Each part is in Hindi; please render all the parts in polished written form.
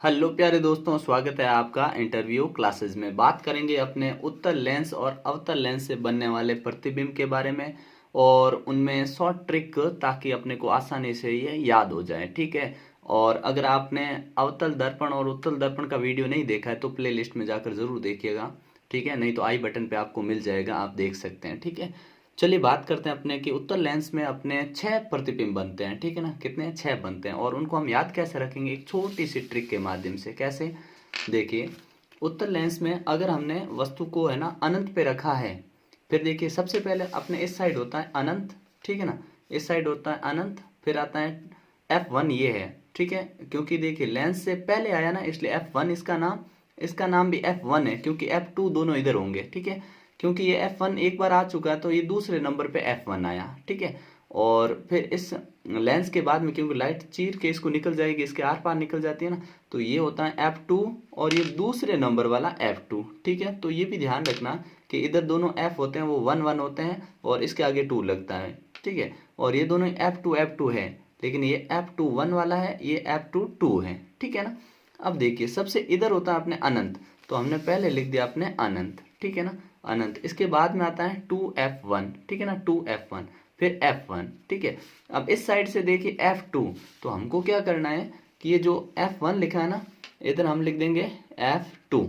हेलो प्यारे दोस्तों, स्वागत है आपका इंटरव्यू क्लासेस में। बात करेंगे अपने उत्तल लेंस और अवतल लेंस से बनने वाले प्रतिबिंब के बारे में और उनमें शॉर्ट ट्रिक, ताकि अपने को आसानी से ये याद हो जाए। ठीक है। और अगर आपने अवतल दर्पण और उत्तल दर्पण का वीडियो नहीं देखा है तो प्ले लिस्ट में जाकर जरूर देखिएगा। ठीक है, नहीं तो आई बटन पे आपको मिल जाएगा, आप देख सकते हैं। ठीक है, चलिए बात करते हैं अपने कि उत्तल लेंस में अपने 6 प्रतिबिंब बनते हैं। ठीक है ना, कितने? 6 बनते हैं। और उनको हम याद कैसे रखेंगे? एक छोटी सी ट्रिक के माध्यम से। कैसे? देखिए, उत्तल लेंस में अगर हमने वस्तु को है ना अनंत पे रखा है, फिर देखिए सबसे पहले अपने इस साइड होता है अनंत। ठीक है ना, इस साइड होता है अनंत, फिर आता है F1, ये है। ठीक है, क्योंकि देखिए लेंस से पहले आया ना, इसलिए F1 इसका नाम भी F1 है, क्योंकि F2 दोनों इधर होंगे। ठीक है, क्योंकि ये F1 एक बार आ चुका है तो ये दूसरे नंबर पे F1 आया। ठीक है, और फिर इस लेंस के बाद में क्योंकि लाइट चीर के इसको निकल जाएगी, इसके आर पार निकल जाती है ना, तो ये होता है F2 और ये दूसरे नंबर वाला F2। ठीक है, तो ये भी ध्यान रखना कि इधर दोनों F होते हैं वो 1 1 होते हैं और इसके आगे 2 लगता है। ठीक है, और ये दोनों F2 F2 है, लेकिन ये F2 1 वाला है, ये F2 2 है। ठीक है ना। अब देखिए सबसे इधर होता है अपने अनंत, तो हमने पहले लिख दिया अपने अनंत। ठीक है ना, अनंत। इसके बाद में आता है 2F1। ठीक है ना, 2F1, फिर F1। ठीक है, अब इस साइड से देखिए F2, तो हमको क्या करना है कि ये जो F1 लिखा है ना, इधर हम लिख देंगे F2।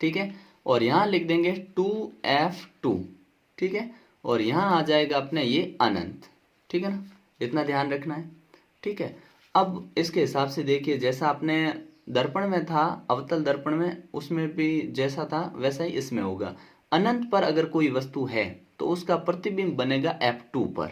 ठीक है, और यहाँ लिख देंगे 2F2। ठीक है, और यहाँ आ जाएगा अपने ये अनंत। ठीक है ना, इतना ध्यान रखना है। ठीक है, अब इसके हिसाब से देखिए जैसा अपने दर्पण में था, अवतल दर्पण में, उसमें भी जैसा था वैसा ही इसमें होगा। अनंत पर अगर कोई वस्तु है तो उसका प्रतिबिंब बनेगा F2 पर।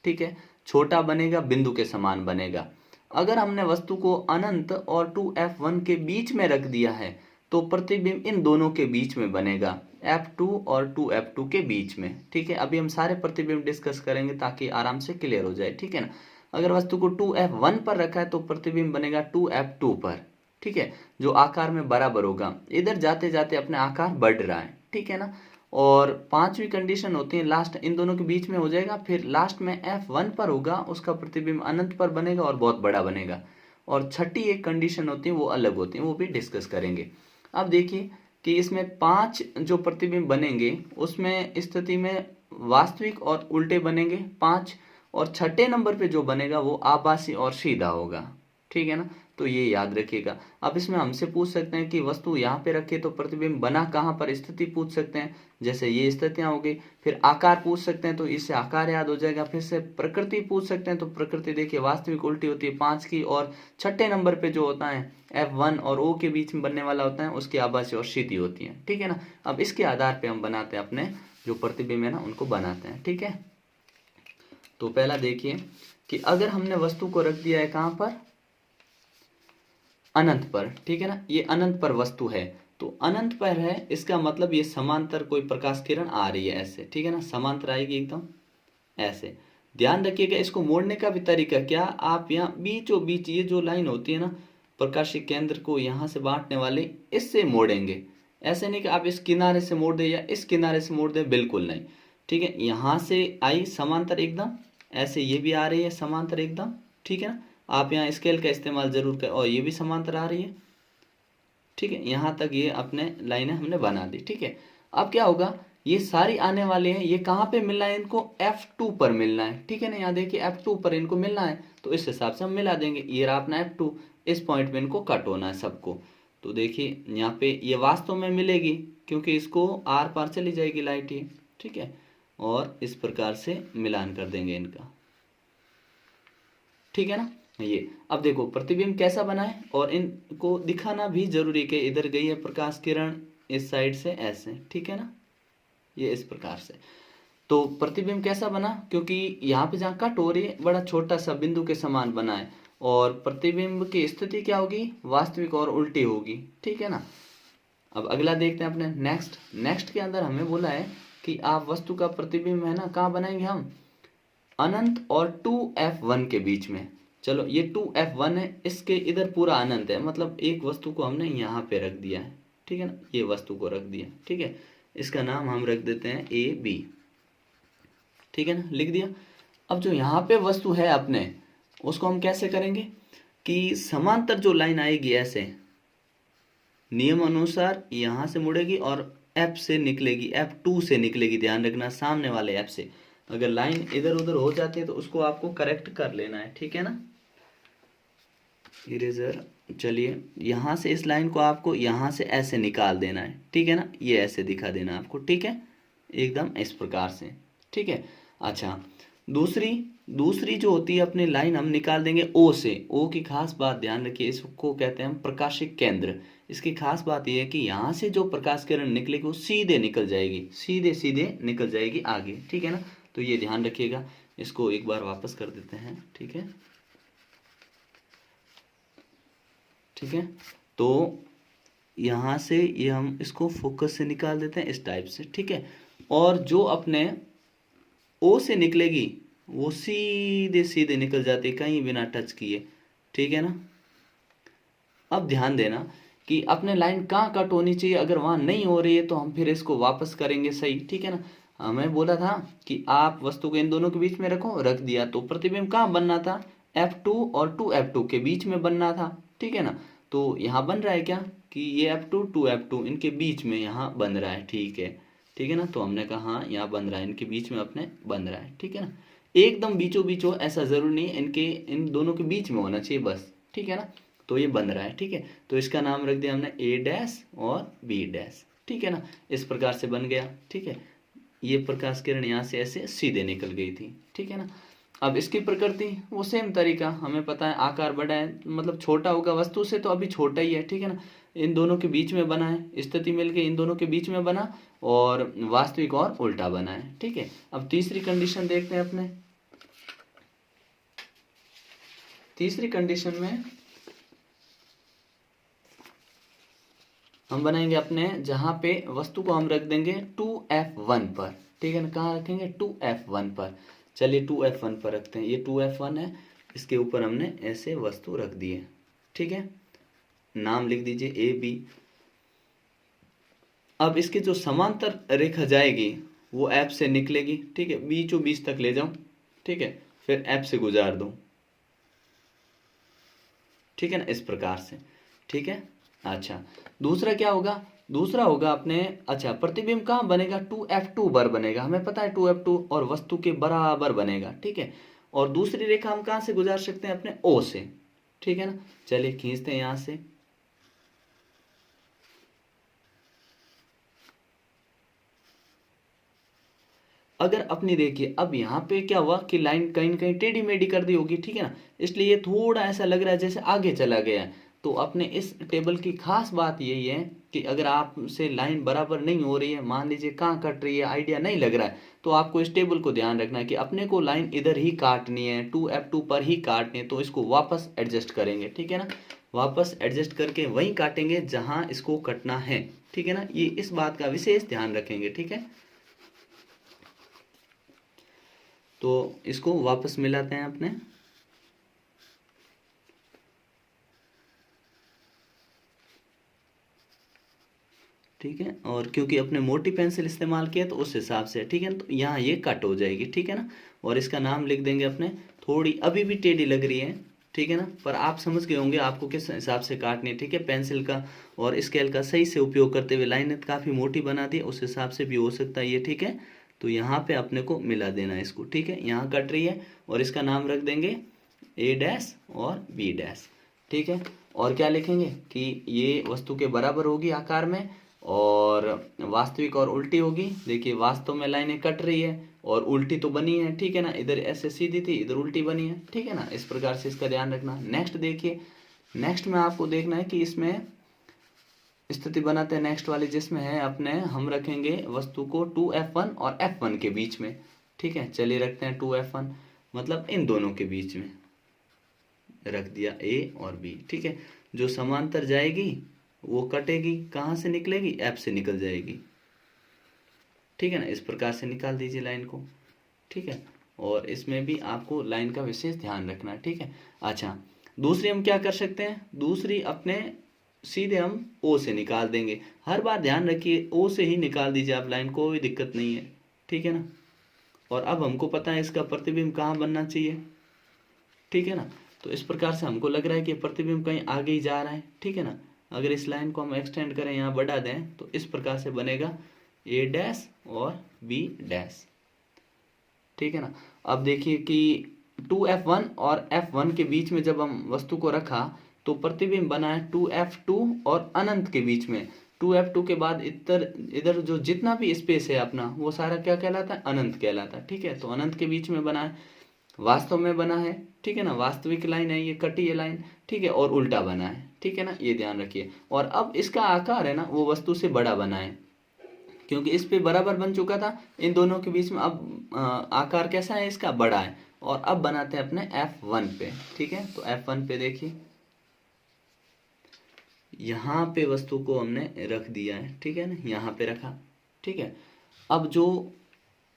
ठीक है, छोटा बनेगा, बिंदु के समान बनेगा। अगर हमने वस्तु को अनंत और 2F1 के बीच में रख दिया है तो प्रतिबिंब इन दोनों के बीच में बनेगा, F2 और 2F2 के बीच में। ठीक है, अभी हम सारे प्रतिबिंब डिस्कस करेंगे ताकि आराम से क्लियर हो जाए। ठीक है ना, अगर वस्तु को 2F1 पर रखा है तो प्रतिबिंब बनेगा 2F2 पर। ठीक है, जो आकार में बराबर होगा। इधर जाते जाते अपने आकार बढ़ रहा है। ठीक है ना, और पांचवी कंडीशन होती है लास्ट, इन दोनों के बीच में हो जाएगा, फिर लास्ट में F1 पर होगा, उसका प्रतिबिंब अनंत पर बनेगा और बहुत बड़ा बनेगा। और छठी एक कंडीशन होती है वो अलग होती है, वो भी डिस्कस करेंगे। अब देखिए कि इसमें 5 जो प्रतिबिंब बनेंगे उसमें स्थिति में वास्तविक और उल्टे बनेंगे 5, और छठे नंबर पे जो बनेगा वो आभासी और सीधा होगा। ठीक है ना, तो ये याद रखिएगा। अब इसमें हमसे पूछ सकते हैं कि वस्तु यहाँ पे रखे तो प्रतिबिंब बना कहाँ पर, स्थिति पूछ सकते हैं, जैसे ये स्थितियां हो गई। फिर आकार पूछ सकते हैं तो इससे आकार याद हो जाएगा। फिर से प्रकृति पूछ सकते हैं तो प्रकृति देखिए वास्तविक उल्टी होती है 5 की, और छठे नंबर पे जो होता है F1 और O के बीच में बनने वाला होता है उसकी आभासी और सीधी होती है। ठीक है ना, अब इसके आधार पे हम बनाते हैं अपने जो प्रतिबिंब है ना उनको बनाते हैं। ठीक है, तो पहला देखिए कि अगर हमने वस्तु को रख दिया है कहाँ पर, अनंत पर। ठीक है ना, ये अनंत पर वस्तु है, तो अनंत पर है इसका मतलब ये समांतर कोई प्रकाश किरण आ रही है ऐसे। ठीक है ना, समांतर आएगी एकदम ऐसे। ध्यान रखिएगा इसको मोड़ने का भी तरीका क्या, आप यहाँ बीचों बीच ये जो लाइन होती है ना प्रकाशीय केंद्र को यहाँ से बांटने वाले, इससे मोड़ेंगे। ऐसे नहीं कि आप इस किनारे से मोड़ दे या इस किनारे से मोड़ दे, बिल्कुल नहीं। ठीक है, यहाँ से आई समांतर एकदम, ऐसे ये भी आ रही है समांतर एकदम। ठीक है ना, आप यहाँ स्केल का इस्तेमाल जरूर करें, और ये भी समांतर आ रही है। ठीक है, यहाँ तक ये अपने लाइनें हमने बना दी। ठीक है, अब क्या होगा, ये सारी आने वाले हैं, ये कहाँ पे मिलना है इनको, F2 पर मिलना है। ठीक है ना, यहाँ देखिए F2 पर इनको मिलना है, तो इस हिसाब से हम मिला देंगे। ये रहा अपना F2, इस पॉइंट पे इनको कट होना है सबको। तो देखिए यहाँ पे ये वास्तव में मिलेगी, क्योंकि इसको आर पार चली जाएगी लाइट ये। ठीक है, और इस प्रकार से मिलान कर देंगे इनका। ठीक है ना, ये अब देखो प्रतिबिंब कैसा बना है, और इनको दिखाना भी जरूरी है कि इधर गई है प्रकाश किरण इस साइड से ऐसे। ठीक है ना, ये इस प्रकार से। तो प्रतिबिंब कैसा बना, क्योंकि यहाँ पे जहाँ कट हो रही है बड़ा छोटा सा बिंदु के समान बना है, और प्रतिबिंब की स्थिति क्या होगी, वास्तविक और उल्टी होगी। ठीक है ना, अब अगला देखते हैं अपने नेक्स्ट के अंदर हमें बोला है कि आप वस्तु का प्रतिबिंब है ना कहाँ बनाएंगे हम, अनंत और 2F1 के बीच में। चलो ये 2F1 है, इसके इधर पूरा अनंत है, मतलब एक वस्तु को हमने यहाँ पे रख दिया है। ठीक है ना, ये वस्तु को रख दिया। ठीक है, इसका नाम हम रख देते हैं AB। ठीक है ना, लिख दिया। अब जो यहाँ पे वस्तु है अपने, उसको हम कैसे करेंगे, कि समांतर जो लाइन आएगी ऐसे नियम अनुसार यहां से मुड़ेगी और एफ से निकलेगी, F2 से निकलेगी, ध्यान रखना सामने वाले एफ से। अगर लाइन इधर उधर हो जाती है तो उसको आपको करेक्ट कर लेना है, ठीक है ना। इरेजर, चलिए यहां से इस लाइन को आपको यहां से ऐसे निकाल देना है, ठीक है ना, ये ऐसे दिखा देना आपको, ठीक है, एकदम इस प्रकार से, ठीक है। अच्छा, दूसरी दूसरी जो होती है अपनी लाइन हम निकाल देंगे ओ से। ओ की खास बात ध्यान रखिए, इसको कहते हैं हम प्रकाशिक केंद्र। इसकी खास बात यह है कि यहाँ से जो प्रकाश किरण निकलेगी वो सीधे निकल जाएगी, सीधे सीधे निकल जाएगी आगे, ठीक है ना। तो ये ध्यान रखिएगा। इसको एक बार वापस कर देते हैं, ठीक है, ठीक है। तो यहाँ से ये हम इसको फोकस से निकाल देते हैं इस टाइप से, ठीक है। और जो अपने ओ से निकलेगी वो सीधे सीधे निकल जाती है कहीं बिना टच किए, ठीक है ना। अब ध्यान देना कि अपने लाइन कहाँ कट होनी चाहिए, अगर वहां नहीं हो रही है तो हम फिर इसको वापस करेंगे सही, ठीक है ना। हमें बोला था कि आप वस्तु को इन दोनों के बीच में रखो, रख दिया, तो प्रतिबिंब कहाँ बनना था, F2 और 2F2 के बीच में बनना था, ठीक है ना। तो यहाँ बन रहा है क्या कि ये F2 2F2 इनके बीच में यहाँ बन रहा है, ठीक है, ठीक है ना। तो हमने कहा हाँ यहाँ बन रहा है, इनके बीच में अपने बन रहा है, ठीक है ना। एकदम बीचों बीच हो ऐसा जरूरी नहीं है, इनके इन दोनों के बीच में होना चाहिए बस, ठीक है ना। तो ये बन रहा है, ठीक है। तो इसका नाम रख दिया हमने ए डैश और बी डैश, ठीक है ना। इस प्रकार से बन गया, ठीक है। ये प्रकाश किरण यहाँ से ऐसे सीधे निकल गई थी, ठीक है ना। अब इसकी प्रकृति वो सेम तरीका, हमें पता है आकार बड़ा है मतलब छोटा होगा वस्तु से, तो अभी छोटा ही है, ठीक है ना। इन दोनों के बीच में बना है, स्थिति मिलके इन दोनों के बीच में बना, और वास्तविक और उल्टा बना है, ठीक है। अब तीसरी कंडीशन देखते हैं अपने। तीसरी कंडीशन में हम बनाएंगे अपने, जहां पे वस्तु को हम रख देंगे 2F1 पर, ठीक है ना। कहाँ रखेंगे, 2F1 पर। चलिए 2F1 पर रखते हैं, ये 2F1 है, इसके ऊपर हमने ऐसे वस्तु रख दी है, ठीक है। नाम लिख दीजिए ए बी। अब इसकी जो समांतर रेखा जाएगी वो F से निकलेगी, ठीक है, बीचों बीच तक ले जाऊं, ठीक है, फिर F से गुजार दूं, ठीक है ना, इस प्रकार से, ठीक है। अच्छा, दूसरा क्या होगा, दूसरा होगा अपने, अच्छा प्रतिबिंब कहाँ बनेगा, 2F2 पर बनेगा, हमें पता है 2F2 और वस्तु के बराबर बनेगा, ठीक है। और दूसरी रेखा हम कहाँ से गुजार सकते हैं, अपने O से, ठीक है ना। चलिए खींचते हैं यहां से, अगर अपनी देखिए अब यहाँ पे क्या हुआ कि लाइन कहीं न कहीं टेढ़ी मेढ़ी कर दी होगी, ठीक है ना, इसलिए ये थोड़ा ऐसा लग रहा है जैसे आगे चला गया है। तो अपने इस टेबल की खास बात यही है कि अगर आपसे लाइन बराबर नहीं हो रही है, मान लीजिए कहाँ कट रही है, आइडिया नहीं लग रहा है, तो आपको इस टेबल को ध्यान रखना है कि अपने को लाइन इधर ही काटनी है, 2F2 पर ही काटनी है, तो इसको वापस एडजस्ट करेंगे, ठीक है ना। वापस एडजस्ट करके वहीं काटेंगे जहां इसको कटना है, ठीक है ना। ये इस बात का विशेष ध्यान रखेंगे, ठीक है। तो इसको वापस मिलाते हैं अपने, ठीक है। और क्योंकि अपने मोटी पेंसिल इस्तेमाल किया तो उस हिसाब से, ठीक है ना, तो यहाँ ये कट हो जाएगी, ठीक है ना। और इसका नाम लिख देंगे अपने, थोड़ी अभी भी टेढ़ी लग रही है, ठीक है ना, पर आप समझ गए होंगे आपको किस हिसाब से काटनी है, ठीक है। पेंसिल का और स्केल का सही से उपयोग करते हुए लाइन काफ़ी मोटी बना दी, उस हिसाब से भी हो सकता है ये, ठीक है। तो यहाँ पे अपने को मिला देना है इसको, ठीक है, यहाँ कट रही है और इसका नाम रख देंगे ए डैश और बी डैश, ठीक है। और क्या लिखेंगे कि ये वस्तु के बराबर होगी आकार में, और वास्तविक और उल्टी होगी। देखिए वास्तव में लाइनें कट रही है और उल्टी तो बनी है, ठीक है ना, इधर ऐसे सीधी थी इधर उल्टी बनी है, ठीक है ना। इस प्रकार से इसका ध्यान रखना। नेक्स्ट देखिए, नेक्स्ट में आपको देखना है कि इसमें स्थिति बनाते हैं नेक्स्ट वाली, जिसमें है अपने हम रखेंगे वस्तु को 2F1 और F1 के बीच में, ठीक है। चलिए रखते हैं 2F1, मतलब इन दोनों के बीच में रख दिया ए और बी, ठीक है। जो समांतर जाएगी वो कटेगी, कहाँ से निकलेगी, F से निकल जाएगी, ठीक है ना। इस प्रकार से निकाल दीजिए लाइन को, ठीक है। और इसमें भी आपको लाइन का विशेष ध्यान रखना है, ठीक है। अच्छा, दूसरी हम क्या कर सकते हैं, दूसरी अपने सीधे हम ओ से निकाल देंगे। हर बार ध्यान रखिए ओ से ही निकाल दीजिए आप लाइन, कोई दिक्कत नहीं है, ठीक है ना। और अब हमको पता है इसका प्रतिबिंब कहाँ बनना चाहिए, ठीक है ना। तो इस प्रकार से हमको लग रहा है कि प्रतिबिंब कहीं आगे ही जा रहा है, ठीक है ना। अगर इस लाइन को हम एक्सटेंड करें, यहाँ बढ़ा दें, तो इस प्रकार से बनेगा ए डैश और बी डैश, ठीक है ना। अब देखिए कि 2f1 और f1 के बीच में जब हम वस्तु को रखा तो प्रतिबिंब बना है 2f2 और अनंत के बीच में। 2f2 के बाद इधर इधर जो जितना भी स्पेस है अपना, वो सारा क्या कहलाता है, अनंत कहलाता है, ठीक है। तो अनंत के बीच में बना है, वास्तव में बना है, ठीक है ना, वास्तविक लाइन है ये, कटी है लाइन, ठीक है, और उल्टा बना है, ठीक है ना, ये ध्यान रखिए। और अब इसका आकार है ना, वो वस्तु से बड़ा बना है, क्योंकि इस पे बराबर बन चुका था इन दोनों के बीच में। अब आकार कैसा है इसका, बड़ा है। और अब बनाते हैं अपने F1 पे, ठीक है। तो F1 पे देखिए, यहाँ पे वस्तु को हमने रख दिया है, ठीक है ना, यहाँ पे रखा, ठीक है। अब जो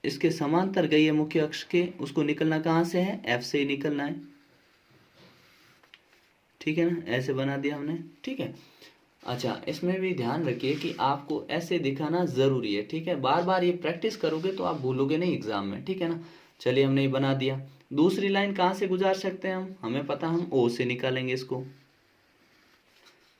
इसके समांतर गई है मुख्य अक्ष के, उसको निकलना कहाँ से है, F से ही निकलना है, ठीक है ना, ऐसे बना दिया हमने, ठीक है। अच्छा, इसमें भी ध्यान रखिए कि आपको ऐसे दिखाना जरूरी है, ठीक है। बार बार ये प्रैक्टिस करोगे तो आप भूलोगे नहीं एग्जाम में, ठीक है ना। चलिए, हमने ये बना दिया। दूसरी लाइन कहाँ से गुजार सकते हैं हमें पता, हम ओ से निकालेंगे इसको,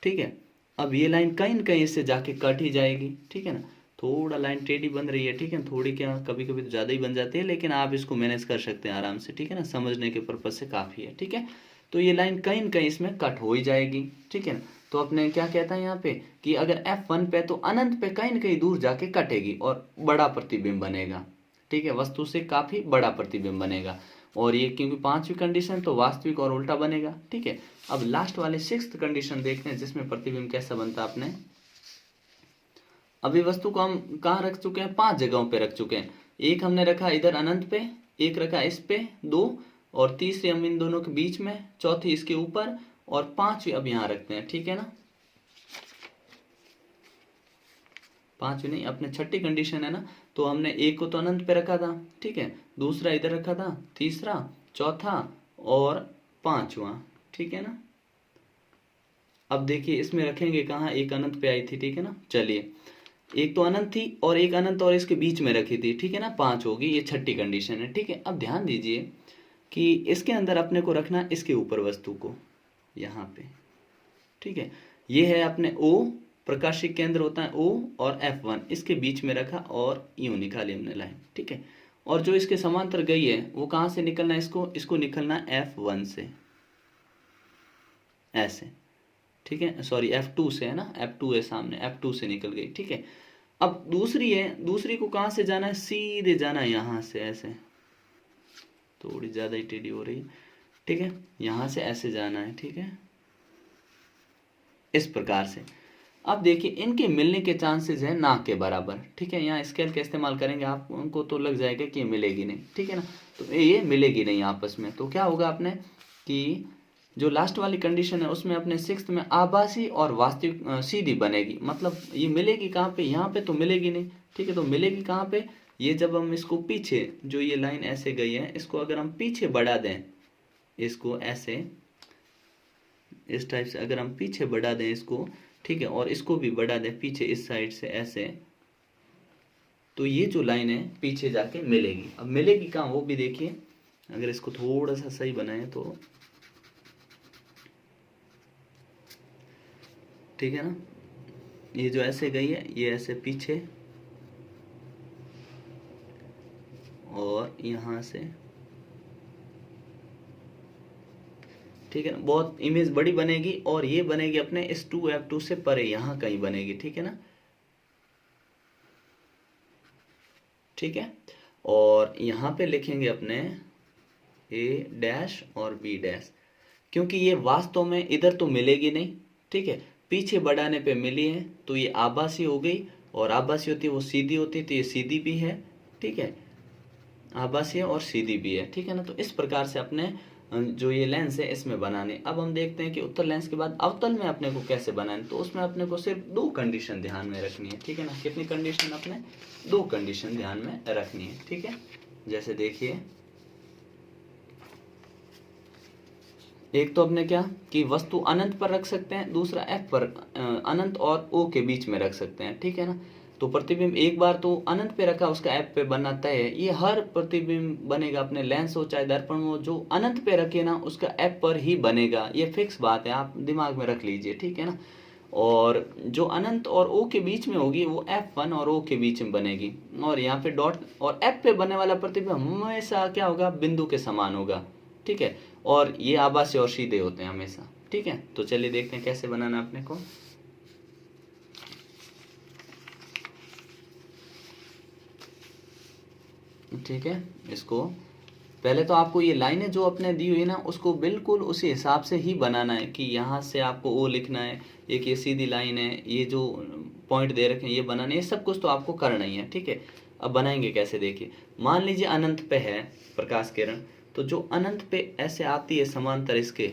ठीक है। अब ये लाइन कहीं न कहीं इससे जाके कट ही जाएगी, ठीक है ना। थोड़ा लाइन टेढ़ी बन रही है, ठीक है, थोड़ी क्या, कभी कभी तो ज़्यादा ही बन जाती है, लेकिन आप इसको मैनेज कर सकते हैं आराम से, ठीक है ना, समझने के पर्पज से काफ़ी है, ठीक है। तो ये लाइन कहीं न कहीं इसमें कट हो ही जाएगी, ठीक है ना। तो अपने क्या कहता है यहाँ पे कि अगर F1 पे तो अनंत पे कहीं न कहीं दूर जाके कटेगी और बड़ा प्रतिबिंब बनेगा, ठीक है, वस्तु से काफ़ी बड़ा प्रतिबिंब बनेगा। और ये क्योंकि पांचवी कंडीशन, तो वास्तविक और उल्टा बनेगा, ठीक है। अब लास्ट वाले 6th कंडीशन देखते हैं, जिसमें प्रतिबिंब कैसा बनता है अपने। अभी वस्तु को हम कहाँ रख चुके हैं, 5 जगहों पे रख चुके हैं। एक हमने रखा इधर अनंत पे, एक रखा इस पे, 2, और तीसरी हम इन दोनों के बीच में, चौथी इसके ऊपर, और पांचवी अब यहाँ रखते हैं, ठीक है ना। पांचवी नहीं, अपने छठी कंडीशन है ना, तो हमने एक को तो अनंत पे रखा था, ठीक है, दूसरा इधर रखा था, तीसरा, चौथा और पांचवा, ठीक है ना। अब देखिए इसमें रखेंगे कहाँ, एक अनंत पे आई थी, ठीक है ना। चलिए, एक तो अनंत थी और एक अनंत और इसके बीच में रखी थी, ठीक है ना, 5 होगी, ये छठी कंडीशन है, ठीक है। अब ध्यान दीजिए कि इसके अंदर अपने को रखना इसके ऊपर वस्तु को, यहाँ पे, ठीक है। ये है अपने O, प्रकाशिक केंद्र होता है O, और F1 इसके बीच में रखा और यूं निकाली हमने लाइन, ठीक है। और जो इसके समांतर गई है वो कहाँ से निकलना है, इसको निकलना है F1 से, ऐसे, ठीक है, सॉरी F2 से है ना, F2 है सामने, F2 से निकल गई, ठीक है। अब दूसरी है, दूसरी को कहाँ से जाना है, सीधे जाना है यहाँ से, ऐसे, थोड़ी ज्यादा ही टेढ़ी हो रही है, ठीक है, यहाँ से ऐसे जाना है, ठीक है, इस प्रकार से। अब देखिए इनके मिलने के चांसेस है ना के बराबर, ठीक है। यहाँ स्केल का इस्तेमाल करेंगे, आप उनको तो लग जाएगा कि ये मिलेगी नहीं, ठीक है ना। तो ये मिलेगी नहीं आपस में, तो क्या होगा अपने कि जो लास्ट वाली कंडीशन है उसमें अपने 6th में आभासी और वास्तविक सीधी बनेगी। मतलब ये मिलेगी कहाँ पे, यहाँ पे तो मिलेगी नहीं, ठीक है। तो मिलेगी कहाँ पे, ये जब हम इसको पीछे, जो ये लाइन ऐसे गई है, इसको अगर हम पीछे बढ़ा दें, इसको ऐसे इस टाइप से अगर हम पीछे बढ़ा दें इसको, ठीक है, और इसको भी बढ़ा दें पीछे इस साइड से ऐसे, तो ये जो लाइन है पीछे जाके मिलेगी। अब मिलेगी कहाँ, वो भी देखिए, अगर इसको थोड़ा सा सही बनाए तो, ठीक है ना, ये जो ऐसे गई है ये ऐसे पीछे और यहाँ से, ठीक है ना, बहुत इमेज बड़ी बनेगी और ये बनेगी अपने इस 2F2 से परे, यहाँ कहीं बनेगी, ठीक है ना, ठीक है। और यहाँ पे लिखेंगे अपने A डैश और B डैश, क्योंकि ये वास्तव में इधर तो मिलेगी नहीं, ठीक है, पीछे बढ़ाने पे मिली है, तो ये आभासी हो गई, और आभासी होती है वो सीधी होती है, तो ये सीधी भी है, ठीक है, आभासी है और सीधी भी है, ठीक है ना। तो इस प्रकार से अपने जो ये लेंस है इसमें बनाने। अब हम देखते हैं कि उत्तल लेंस के बाद अवतल में अपने को कैसे बनाने। तो उसमें अपने को सिर्फ 2 कंडीशन ध्यान में रखनी है, ठीक है ना। कितनी कंडीशन, अपने 2 कंडीशन ध्यान में रखनी है, ठीक है। जैसे देखिए, एक तो अपने क्या कि वस्तु अनंत पर रख सकते हैं, दूसरा F पर, अनंत और O के बीच में रख सकते हैं, ठीक है ना। तो प्रतिबिंब एक बार तो अनंत पे रखा, उसका एफ पे बनना तय है। ये हर प्रतिबिंब बनेगा अपने लेंस हो चाहे दर्पण हो, जो अनंत पे रखे ना उसका एफ पर ही बनेगा। ये फिक्स बात है, आप दिमाग में रख लीजिए, ठीक है ना। और जो अनंत और ओ के बीच में होगी वो F1 और O के बीच में बनेगी। और यहाँ पे डॉट और F पे बनने वाला प्रतिबिंब हमेशा क्या होगा, बिंदु के समान होगा, ठीक है। और ये आभासी और सीधे होते हैं हमेशा, ठीक है। तो चलिए देखते हैं कैसे बनाना अपने को। ठीक है, इसको पहले तो आपको ये लाइनें जो अपने दी हुई है ना उसको बिल्कुल उसी हिसाब से ही बनाना है कि यहाँ से आपको ओ लिखना है, एक ये सीधी लाइन है, ये जो पॉइंट दे रखे हैं ये बनाने, ये सब कुछ तो आपको करना ही है, ठीक है। अब बनाएंगे कैसे, देखिए। मान लीजिए अनंत पे है प्रकाश किरण, तो जो अनंत पे ऐसे आती है समांतर इसके,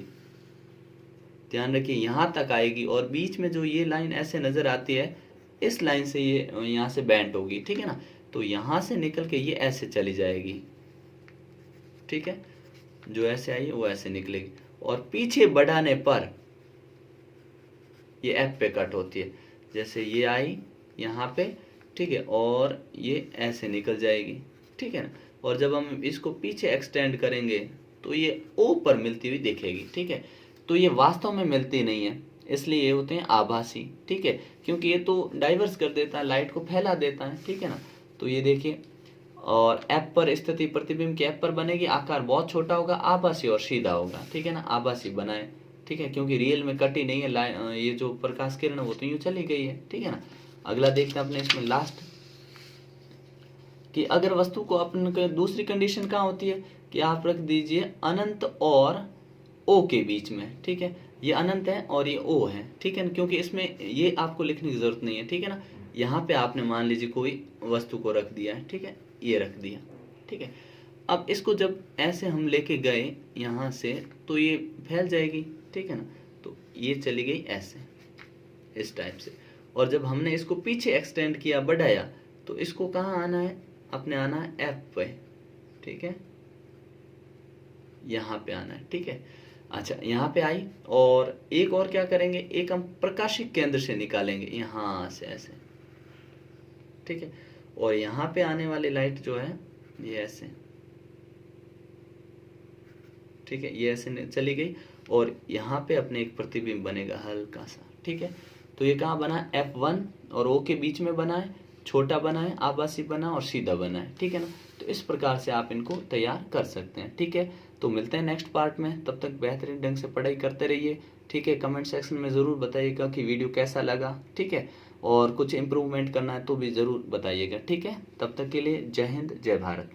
ध्यान रखिए यहाँ तक आएगी, और बीच में जो ये लाइन ऐसे नजर आती है इस लाइन से ये यहाँ से बैंड होगी, ठीक है ना। तो यहाँ से निकल के ये ऐसे चली जाएगी, ठीक है। जो ऐसे आई है वो ऐसे निकलेगी, और पीछे बढ़ाने पर ये एफ पे कट होती है। जैसे ये आई यहाँ पे, ठीक है, और ये ऐसे निकल जाएगी, ठीक है ना। और जब हम इसको पीछे एक्सटेंड करेंगे तो ये ओ पर मिलती हुई दिखेगी, ठीक है। तो ये वास्तव में मिलती नहीं है, इसलिए ये होते हैं आभासी, ठीक है, क्योंकि ये तो डाइवर्स कर देता है, लाइट को फैला देता है, ठीक है ना। तो ये देखिए, और एफ पर स्थिति प्रतिबिंब के एफ पर बनेगी, आकार बहुत छोटा होगा, आभासी और सीधा होगा, ठीक है ना। आभासी बनाए, ठीक है, क्योंकि रियल में कटी नहीं है, ये जो प्रकाश किरण वो तो यूं चली गई है, ठीक है ना। अगला देखते हैं अपने इसमें लास्ट, कि अगर वस्तु को अपन दूसरी कंडीशन कहाँ होती है कि आप रख दीजिए अनंत और ओ के बीच में, ठीक है। ये अनंत है और ये ओ है, ठीक है, क्योंकि इसमें ये आपको लिखने की जरूरत नहीं है, ठीक है ना। यहाँ पे आपने मान लीजिए कोई वस्तु को रख दिया है, ठीक है, ये रख दिया, ठीक है। अब इसको जब ऐसे हम लेके गए यहाँ से तो ये फैल जाएगी, ठीक है ना। तो ये चली गई ऐसे, इस टाइप से। और जब हमने इसको पीछे एक्सटेंड किया, बढ़ाया, तो इसको कहाँ आना है, अपने आना है एफ पे, ठीक है, यहाँ पे आना है, ठीक है। अच्छा, यहाँ पे आई, और एक और क्या करेंगे, एक हम प्रकाशिक केंद्र से निकालेंगे यहाँ से ऐसे, ठीक है। और यहाँ पे आने वाली लाइट जो है ये ऐसे, ठीक है, ये ऐसे चली गई, और यहाँ पे अपने एक प्रतिबिंब बनेगा हल्का सा, ठीक है। तो ये कहाँ बना, F1 और O के बीच में बना है, छोटा बना है, आभासी बना और सीधा बना है, ठीक है ना। तो इस प्रकार से आप इनको तैयार कर सकते हैं, ठीक है। तो मिलते हैं नेक्स्ट पार्ट में, तब तक बेहतरीन ढंग से पढ़ाई करते रहिए, ठीक है। कमेंट सेक्शन में ज़रूर बताइएगा कि वीडियो कैसा लगा, ठीक है, और कुछ इम्प्रूवमेंट करना है तो भी ज़रूर बताइएगा, ठीक है। तब तक के लिए जय हिंद, जय भारत।